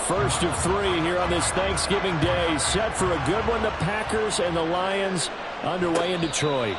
First of three here on this Thanksgiving Day. Set for a good one. The Packers and the Lions underway in Detroit.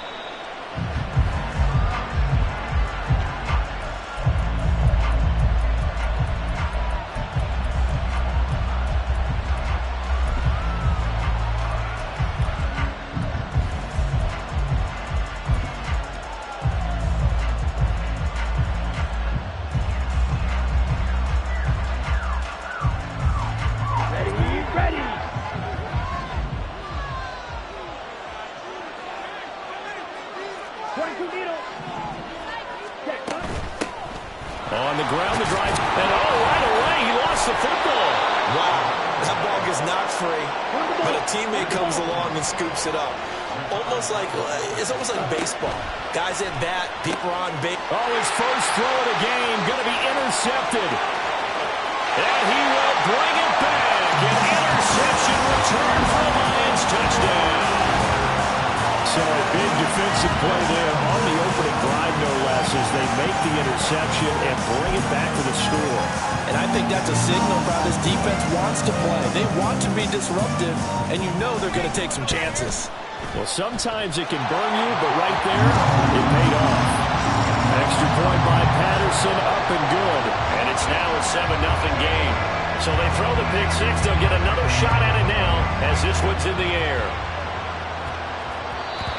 On the ground, the drive, and right away, he lost the football. Wow, that ball gets knocked free, but a teammate comes along and scoops it up. It's almost like baseball. Guys at bat, people are on base. Oh, his first throw of the game, going to be intercepted. And he will bring it back. An interception return for a Lions touchdown. So a big defensive play there on the opening drive, no less, as they make the interception and bring it back to the score. And I think that's a signal for how this defense wants to play. They want to be disruptive, and you know they're going to take some chances. Well, sometimes it can burn you, but right there, it paid off. Extra point by Patterson, up and good. And it's now a 7-0 game. So they throw the pick six. They'll get another shot at it now as this one's in the air.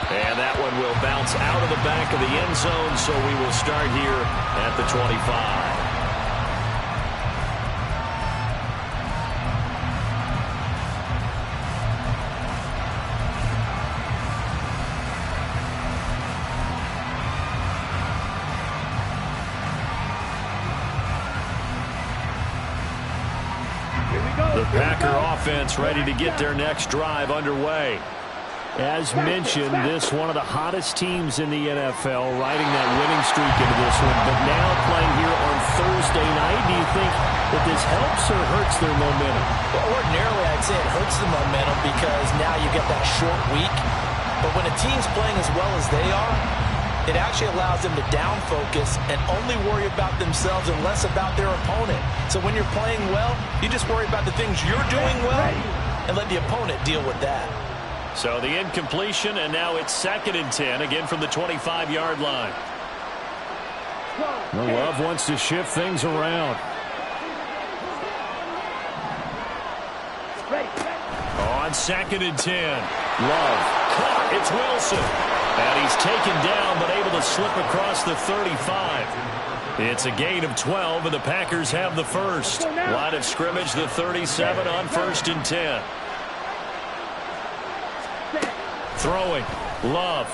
And that one will bounce out of the back of the end zone, so we will start here at the 25. The Packer offense ready to get their next drive underway. As mentioned, this one of the hottest teams in the NFL, riding that winning streak into this one, but now playing here on Thursday night. Do you think that this helps or hurts their momentum? Well, ordinarily, I'd say it hurts the momentum because now you get that short week. But when a team's playing as well as they are, it actually allows them to down focus and only worry about themselves and less about their opponent. So when you're playing well, you just worry about the things you're doing well and let the opponent deal with that. So the incompletion, and now it's 2nd and 10, again from the 25-yard line. Well, Love wants to shift things around. On 2nd and 10, Love caught. It's Wilson. And he's taken down, but able to slip across the 35. It's a gain of 12, and the Packers have the first. Line of scrimmage, the 37 on 1st and 10. Throwing, Love.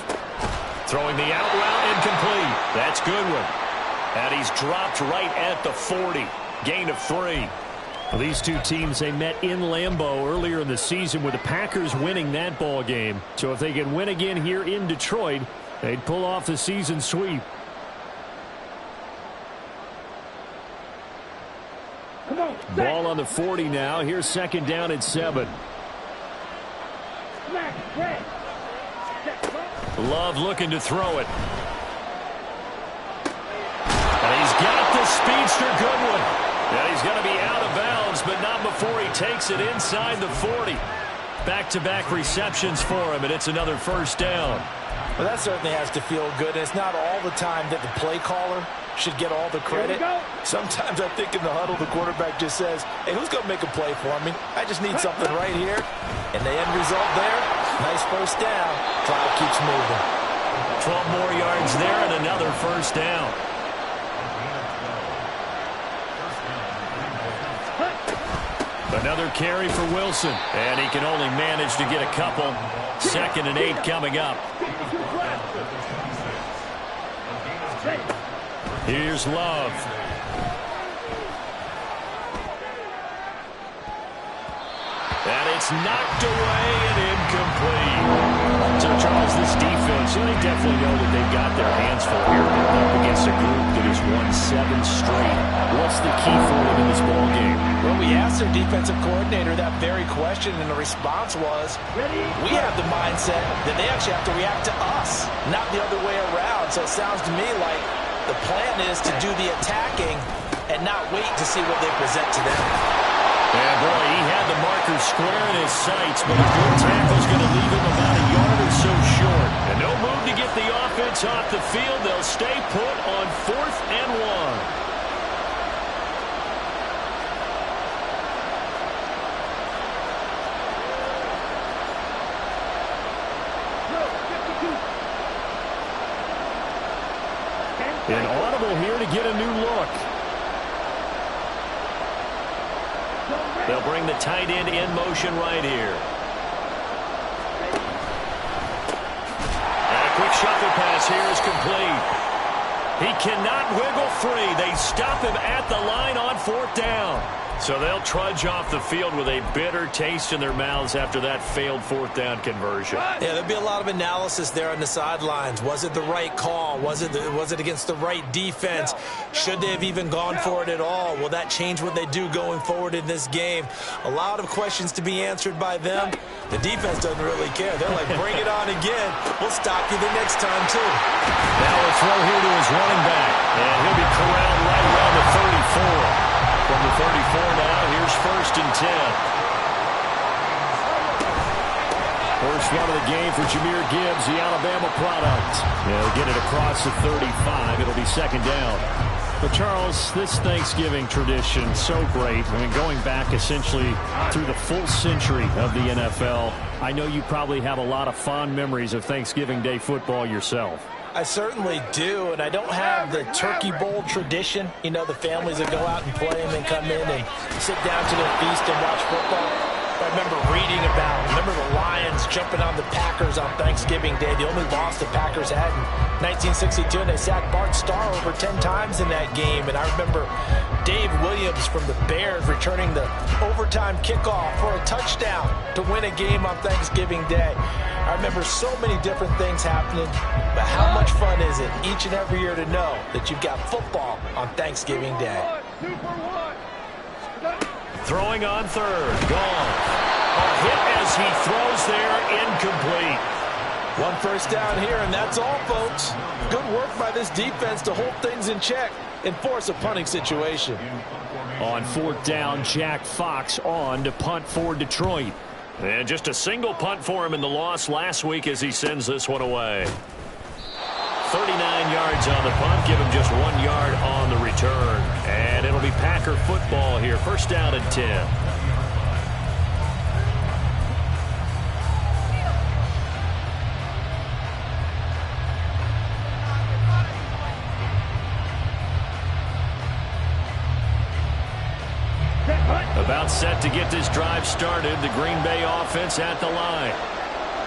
Throwing the out route, incomplete. That's Goodwin. And he's dropped right at the 40. Gain of 3. Well, these two teams, they met in Lambeau earlier in the season with the Packers winning that ball game. So if they can win again here in Detroit, they'd pull off the season sweep. Ball on the 40 now. Here's 2nd down and 7. Love looking to throw it. And he's got the speedster Goodwin. And he's going to be out of bounds, but not before he takes it inside the 40. Back-to-back receptions for him, and it's another first down. Well, that certainly has to feel good. It's not all the time that the play caller should get all the credit. Sometimes I think in the huddle, the quarterback just says, hey, who's going to make a play for me? I just need something right here. And the end result there, nice first down. Clock keeps moving. 12 more yards there and another first down. Another carry for Wilson. And he can only manage to get a couple. 2nd and 8 coming up. Here's Love. And it's knocked away and incomplete. So, Charles, this defense, they definitely know that they've got their hands full here up against a group that has won 7 straight. What's the key for them in this ball game? Well, we asked their defensive coordinator that very question, and the response was, we have the mindset that they actually have to react to us, not the other way around. So it sounds to me like the plan is to do the attacking and not wait to see what they present to them. And boy, he had the marker square in his sights, but a good tackle is going to leave him about a yard or so short. And no move to get the offense off the field. They'll stay put on 4th and 1. An audible here to get a new look. They'll bring the tight end in motion right here. And a quick shuffle pass here is complete. He cannot wiggle free. They stop him at the line on 4th down. So they'll trudge off the field with a bitter taste in their mouths after that failed 4th down conversion. Yeah, there'll be a lot of analysis there on the sidelines. Was it the right call? Was it against the right defense? Should they have even gone for it at all? Will that change what they do going forward in this game? A lot of questions to be answered by them. The defense doesn't really care. They're like, bring it on again. We'll stop you the next time, too. Now a throw here to his running back. And he'll be corralled right around the 34. From the 34 now, here's 1st and 10. First run of the game for Jahmyr Gibbs, the Alabama product. They'll get it across the 35. It'll be 2nd down. But, Charles, this Thanksgiving tradition, so great. I mean, going back essentially through the full century of the NFL, I know you probably have a lot of fond memories of Thanksgiving Day football yourself. I certainly do, and I don't have the turkey bowl tradition. You know, the families that go out and play and then come in and sit down to their feast and watch football. I remember reading about the Lions jumping on the Packers on Thanksgiving Day. The only loss the Packers had in 1962, and they sacked Bart Starr over 10 times in that game. And I remember Dave Williams from the Bears returning the overtime kickoff for a touchdown to win a game on Thanksgiving Day. I remember so many different things happening, but how much fun is it each and every year to know that you've got football on Thanksgiving Day? Throwing on 3rd, gone. A hit as he throws there, incomplete. 1 first down here, and that's all, folks. Good work by this defense to hold things in check and force a punting situation. On 4th down, Jack Fox on to punt for Detroit. And just a single punt for him in the loss last week as he sends this one away. 39 yards on the punt, give him just 1 yard on the return. And it'll be Packer football here, 1st down and 10. About set to get this drive started, the Green Bay offense at the line.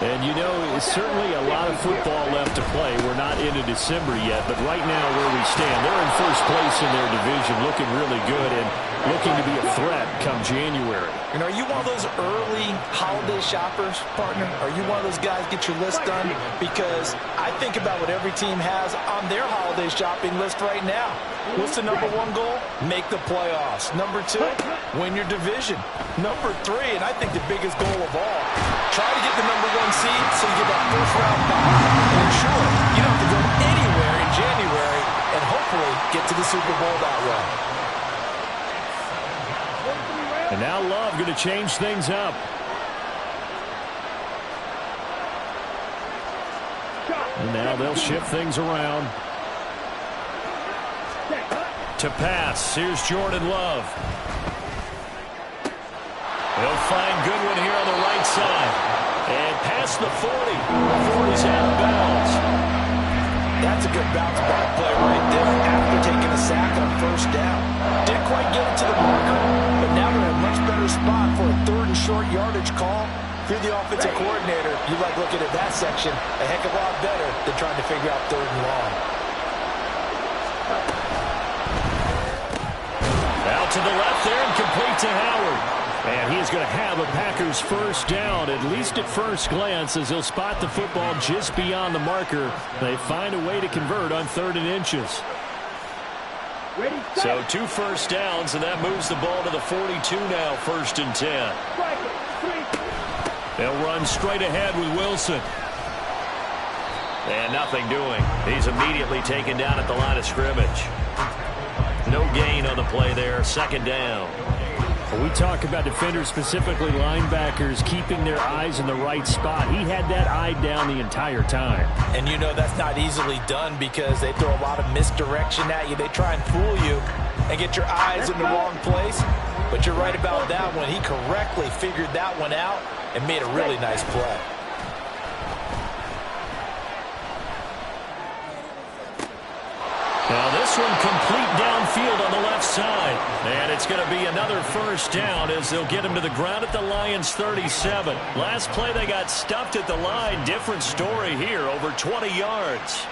And, you know, it's certainly a lot of football left to play. We're not into December yet, but right now where we stand, they're in first place in their division, looking really good and looking to be a threat come January. And are you one of those early holiday shoppers, partner? Are you one of those guys get your list done? Because I think about what every team has on their holiday shopping list right now. What's the number 1 goal? Make the playoffs. Number 2, win your division. Number 3, and I think the biggest goal of all, try to get the number 1 seed so you get that first round bye. And ensure you don't have to go anywhere in January and hopefully get to the Super Bowl that way. And now Love going to change things up. And now they'll shift things around. To pass, here's Jordan Love. They'll find Goodwin here on the right side. And past the 40. The 40's out of bounds. That's a good bounce back play right there after taking a sack on 1st down. Didn't quite get it to the marker, but now they're in a much better spot for a 3rd and short yardage call. If you're the offensive coordinator, you like looking at that section a heck of a lot better than trying to figure out 3rd and long. Out to the left there and complete to Howard. And he's going to have a Packers 1st down, at least at first glance, as he'll spot the football just beyond the marker. They find a way to convert on 3rd and inches. So 2 first downs, and that moves the ball to the 42 now, 1st and 10. They'll run straight ahead with Wilson. And nothing doing. He's immediately taken down at the line of scrimmage. No gain on the play there, 2nd down. When we talk about defenders, specifically linebackers, keeping their eyes in the right spot, he had that eye down the entire time. And you know that's not easily done because they throw a lot of misdirection at you. They try and fool you and get your eyes in the wrong place. But you're right about that one. He correctly figured that one out and made a really nice play. Now this one complete downfield on the left side. And it's going to be another first down as they'll get him to the ground at the Lions' 37. Last play they got stuffed at the line. Different story here, over 20 yards.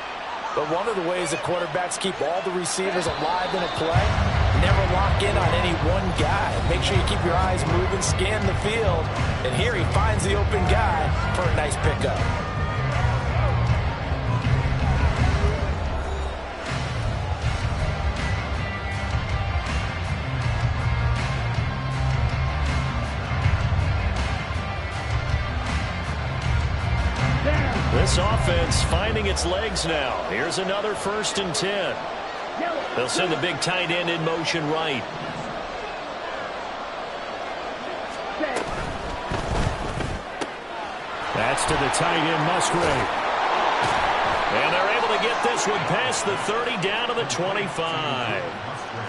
But one of the ways that quarterbacks keep all the receivers alive in a play, never lock in on any one guy. Make sure you keep your eyes moving, scan the field. And here he finds the open guy for a nice pickup. This offense finding its legs now. Here's another 1st and 10. They'll send the big tight end in motion right. That's to the tight end, Musgrave. And they're able to get this one past the 30 down to the 25.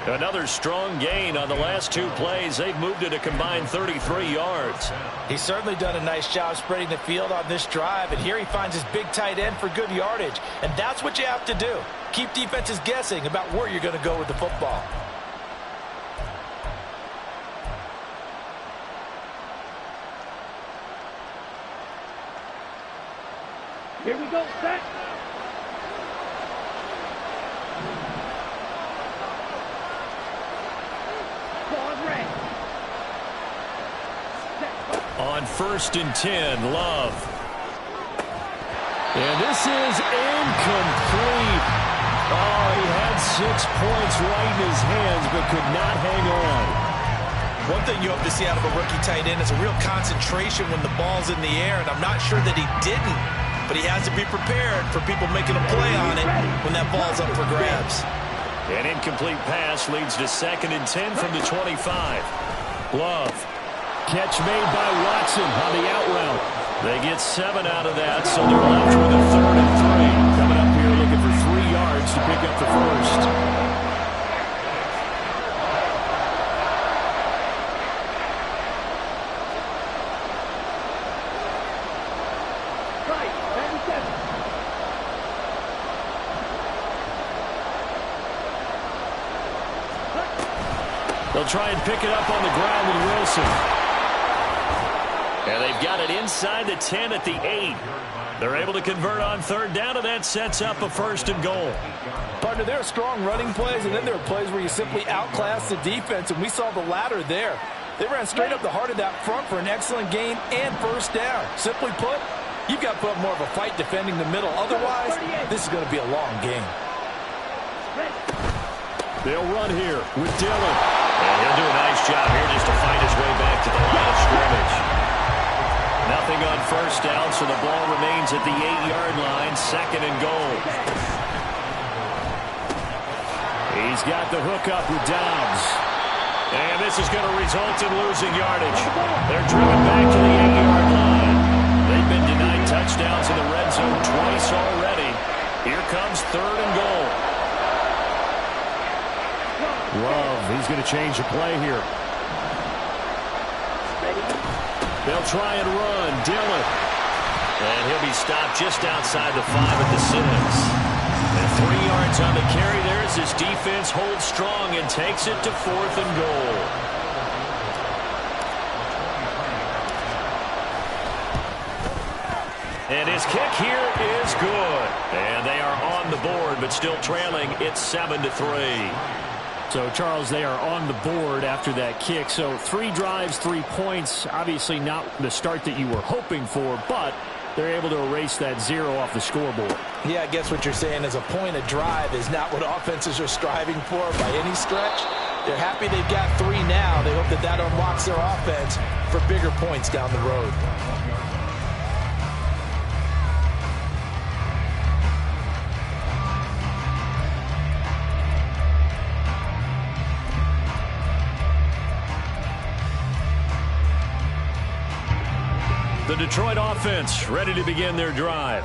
Another strong gain on the last 2 plays. They've moved it a combined 33 yards. He's certainly done a nice job spreading the field on this drive, and here he finds his big tight end for good yardage. And that's what you have to do. Keep defenses guessing about where you're going to go with the football. Here we go, set. On 1st and 10, Love. And this is incomplete. Oh, he had 6 points right in his hands, but could not hang on. One thing you hope to see out of a rookie tight end is a real concentration when the ball's in the air, and I'm not sure that he didn't, but he has to be prepared for people making a play on it when that ball's up for grabs. An incomplete pass leads to 2nd and 10 from the 25. Love. Catch made by Watson on the out route. They get 7 out of that, so they're left with a 3rd and 3. Coming up here looking for 3 yards to pick up the first. Right, 37. They'll try and pick it up on the ground with Wilson. And they've got it inside the 10 at the 8. They're able to convert on 3rd down, and that sets up a 1st and goal. Partner, there are strong running plays, and then there are plays where you simply outclass the defense, and we saw the latter there. They ran straight up the heart of that front for an excellent gain and 1st down. Simply put, you've got to put up more of a fight defending the middle. Otherwise, this is going to be a long game. They'll run here with Dillon. And he'll do a nice job here just to fight his way back to the line of scrimmage. Nothing on 1st down, so the ball remains at the 8-yard line, 2nd and goal. He's got the hook up with Dobbs. And this is going to result in losing yardage. They're driven back to the 8-yard line. They've been denied touchdowns in the red zone twice already. Here comes 3rd and goal. Love, he's going to change the play here. They'll try and run. Dillon. And he'll be stopped just outside the 5 at the 6. And 3 yards on the carry there as his defense holds strong and takes it to 4th and goal. And his kick here is good. And they are on the board, but still trailing. It's 7-3. So, Charles, they are on the board after that kick. So 3 drives, 3 points. Obviously not the start that you were hoping for, but they're able to erase that 0 off the scoreboard. Yeah, I guess what you're saying is a point a drive is not what offenses are striving for by any stretch. They're happy they've got 3 now. They hope that that unlocks their offense for bigger points down the road. the Detroit offense ready to begin their drive.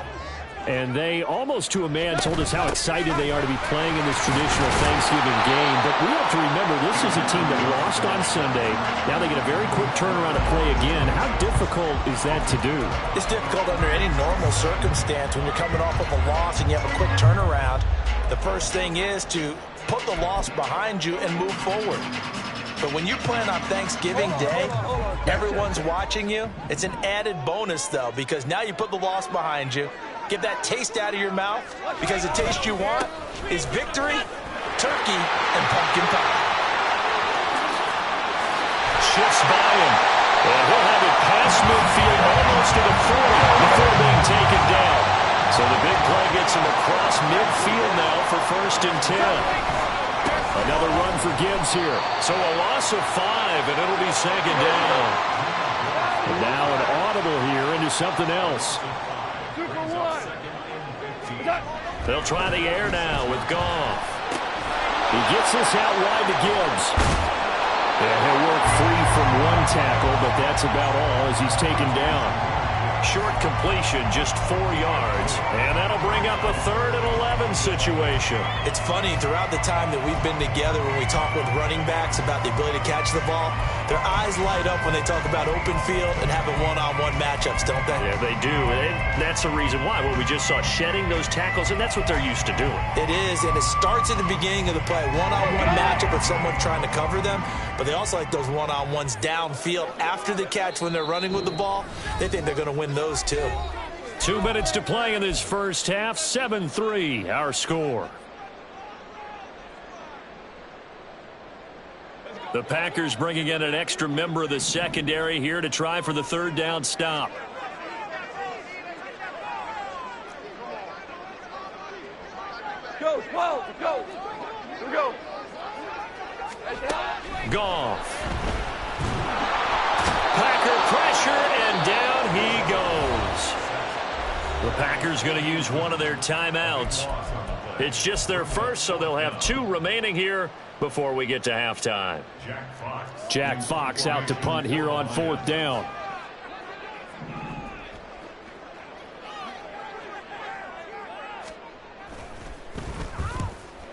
And they, almost to a man, told us how excited they are to be playing in this traditional Thanksgiving game. But we have to remember, this is a team that lost on Sunday. Now they get a very quick turnaround to play again. How difficult is that to do? It's difficult under any normal circumstance when you're coming off of a loss and you have a quick turnaround. The first thing is to put the loss behind you and move forward. But when you plan on Thanksgiving Day, everyone's watching you. It's an added bonus, though, because now you put the loss behind you. Get that taste out of your mouth, because the taste you want is victory, turkey, and pumpkin pie. Shifts by him, and he'll have it past midfield almost to the 40 before being taken down. So the big play gets him across midfield now for 1st and 10. Another run for Gibbs here. So a loss of 5, and it'll be 2nd down. And now an audible here into something else. They'll try the air now with Goff. He gets this out wide to Gibbs. And he'll work free from one tackle, but that's about all as he's taken down. Short completion, just 4 yards. And that'll bring up a 3rd and 11 situation. It's funny, throughout the time that we've been together, when we talk with running backs about the ability to catch the ball, their eyes light up when they talk about open field and having one-on-one matchups, don't they? Yeah, they do. And that's the reason why. Well, we just saw shedding those tackles, and that's what they're used to doing. It is, and it starts at the beginning of the play. One-on-one matchup with someone trying to cover them, but they also like those one-on-ones downfield after the catch when they're running with the ball. They think they're going to win those too. 2 minutes to play in this first half. 7-3, our score. The Packers bringing in an extra member of the secondary here to try for the 3rd down stop. Go, go, go. Here we go. Goff. Packer pressure, and down he goes. The Packers going to use one of their timeouts. It's just their first, so they'll have 2 remaining here before we get to halftime. Jack Fox out to punt here on 4th down.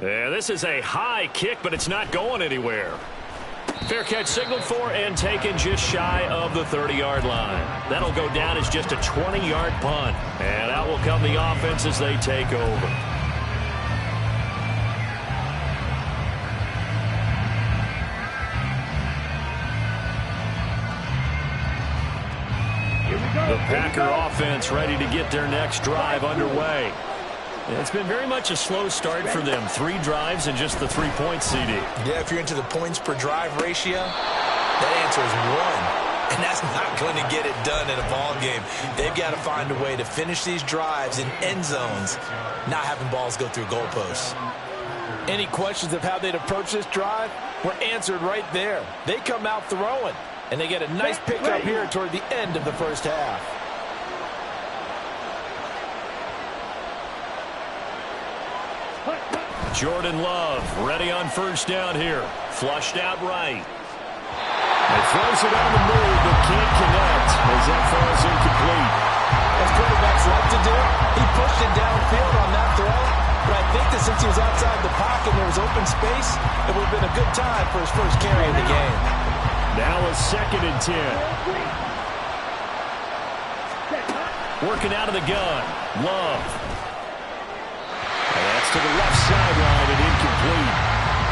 Yeah, this is a high kick, but it's not going anywhere. Fair catch signaled for and taken just shy of the 30-yard line. That'll go down as just a 20-yard punt. And out will come the offense as they take over. The Packer offense ready to get their next drive underway. It's been very much a slow start for them. 3 drives and just the 3 points, CD. Yeah, if you're into the points per drive ratio, that answer is 1. And that's not going to get it done in a ball game. They've got to find a way to finish these drives in end zones, not having balls go through goalposts. Any questions of how they'd approach this drive were answered right there. They come out throwing, and they get a nice pickup here toward the end of the first half. Jordan Love ready on 1st down here. Flushed out right. He throws it on the move, but can't connect as that falls incomplete. As quarterbacks like to do, he pushed it downfield on that throw. But I think that since he was outside the pocket and there was open space, it would have been a good time for his first carry in the game. Now a 2nd and 10. Working out of the gun. Love. And that's to the left sideline and incomplete.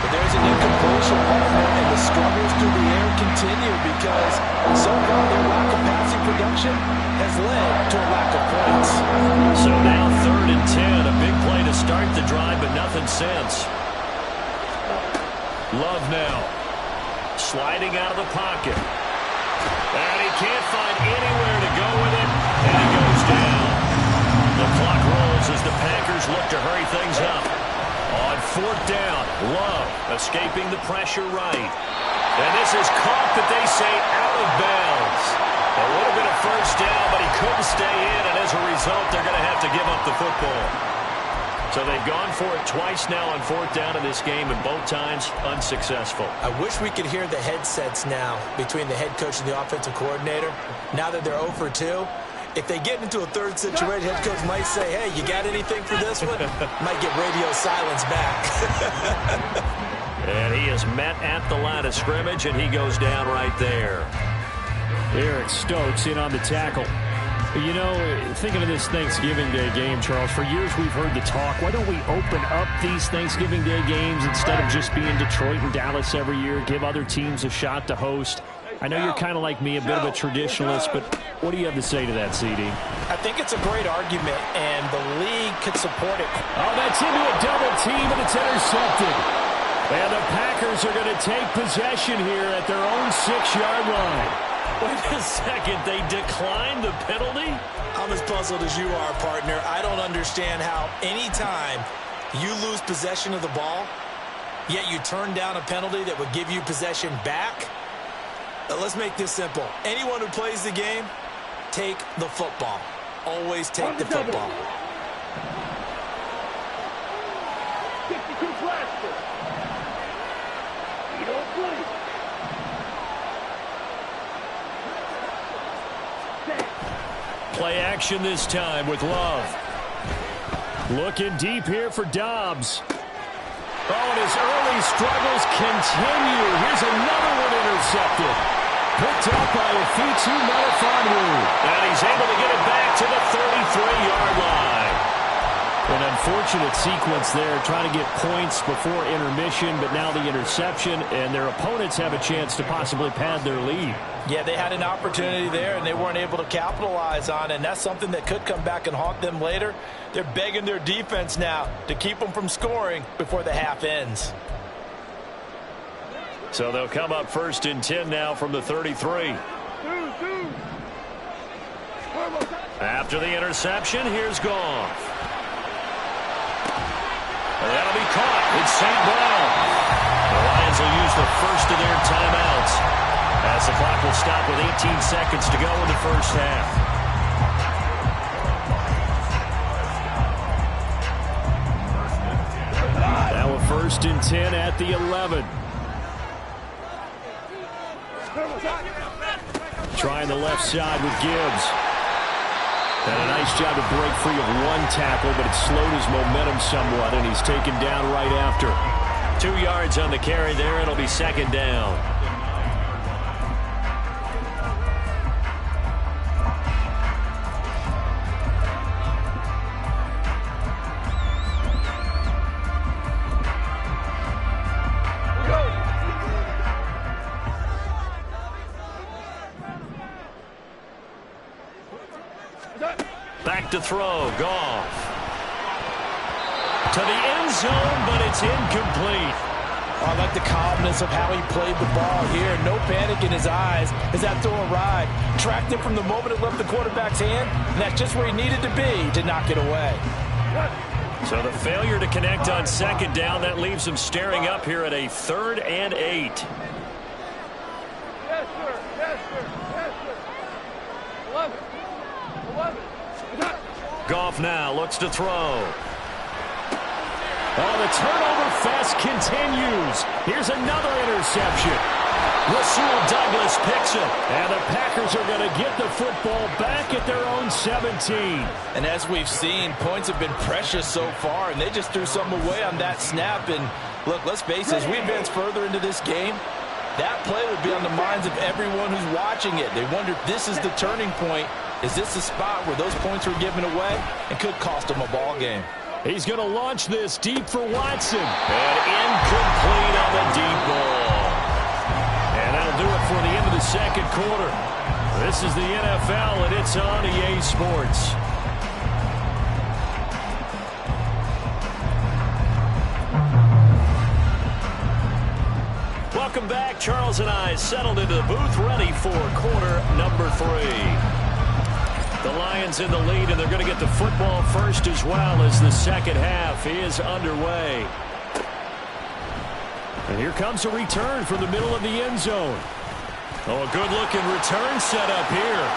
But there's an incompletion, and the struggles through the air continue because so far their lack of passing production has led to a lack of points. So now 3rd and 10, a big play to start the drive, but nothing since. Love now. Sliding out of the pocket. And he can't find anywhere to go with it, and he goes down. The clock rolls as the Packers look to hurry things up. On 4th down, Love escaping the pressure right. And this is caught that they say out of bounds. It would have been a 1st down, but he couldn't stay in, and as a result, they're going to have to give up the football. So they've gone for it twice now on fourth down in this game, and both times unsuccessful. I wish we could hear the headsets now between the head coach and the offensive coordinator. Now that they're 0 for 2, if they get into a third situation, head coach might say, hey, you got anything for this one? Might get radio silence back. And he is met at the line of scrimmage, and he goes down right there. Eric Stokes in on the tackle. You know, thinking of this Thanksgiving Day game, Charles, for years we've heard the talk, why don't we open up these Thanksgiving Day games instead of just being Detroit and Dallas every year, give other teams a shot to host? I know you're kind of like me, a bit of a traditionalist, but what do you have to say to that, CD? I think it's a great argument, and the league could support it. Oh, that's into a double team, and it's intercepted. And the Packers are going to take possession here at their own 6-yard line. Wait a second, they declined the penalty? I'm as puzzled as you are, partner. I don't understand how any time you lose possession of the ball, yet you turn down a penalty that would give you possession back. Let's make this simple. Anyone who plays the game, take the football. Always take the football. 62 blaster. You don't play. Play action this time with Love. Looking deep here for Dobbs. Oh, and his early struggles continue. Here's another one intercepted. Picked up by Ofitu Melifonwu. And he's able to get it back to the 33-yard line. An unfortunate sequence there, trying to get points before intermission, but now the interception, and their opponents have a chance to possibly pad their lead. Yeah, they had an opportunity there, and they weren't able to capitalize on it, and that's something that could come back and haunt them later. They're begging their defense now to keep them from scoring before the half ends. So they'll come up 1st and 10 now from the 33. After the interception, here's Goff. And that'll be caught. It's St. Brown. The Lions will use the first of their timeouts as the clock will stop with 18 seconds to go in the first half. Now a 1st and 10 at the 11. Trying the left side with Gibbs. And a nice job to break free of one tackle, but it slowed his momentum somewhat, and he's taken down right after. 2 yards on the carry there. It'll be 2nd down. Back to throw. Goff. To the end zone, but it's incomplete. I like the calmness of how he played the ball here. No panic in his eyes as that throw arrived. Tracked it from the moment it left the quarterback's hand, and that's just where he needed to be to knock it away. So the failure to connect on 2nd down, that leaves him staring up here at a 3rd and 8. Yes, sir. Yes, sir. Yes, sir. 11. 11. Goff now looks to throw. Oh, the turnover fest continues. Here's another interception. Rasul Douglas picks it. And the Packers are going to get the football back at their own 17. And as we've seen, points have been precious so far, and they just threw some away on that snap. And look, let's face it, as we advance further into this game, that play would be on the minds of everyone who's watching it. They wonder if this is the turning point. Is this the spot where those points were given away and could cost them a ball game? He's going to launch this deep for Watson. And incomplete on the deep ball. And that'll do it for the end of the 2nd quarter. This is the NFL, and it's on EA Sports. Welcome back. Charles and I settled into the booth, ready for quarter number 3. The Lions in the lead, and they're going to get the football first as well as the 2nd half is underway. And here comes a return from the middle of the end zone. Oh, a good-looking return set up here.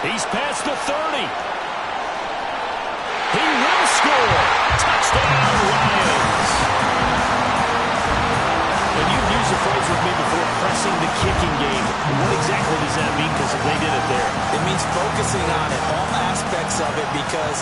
He's past the 30. He will score. Touchdown, Lions. And you've used the phrase with me before, pressing the kicking game. What exactly does that mean? Because they did it there. It means focusing on it, all aspects of it, because